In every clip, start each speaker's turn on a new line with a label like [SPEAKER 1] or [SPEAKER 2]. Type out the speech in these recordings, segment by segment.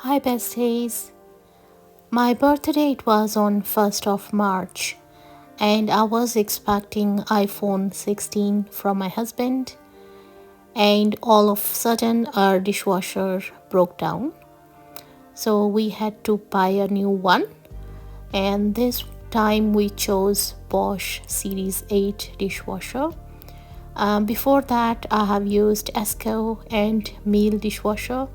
[SPEAKER 1] Hi besties. My birthday it was on 1st of March and I was expecting iPhone 16 from my husband, and all of a sudden our dishwasher broke down. So we had to buy a new one, and this time we chose Bosch Series 8 dishwasher. Before that I have used Esco and Miele dishwasher,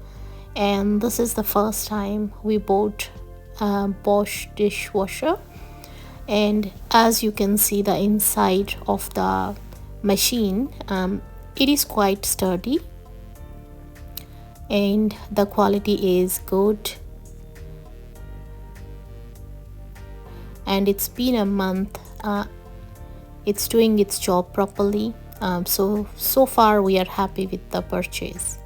[SPEAKER 1] and this is the first time we bought a Bosch dishwasher. And as you can see the inside of the machine, it is quite sturdy and the quality is good, and it's been a month. It's doing its job properly. So far we are happy with the purchase.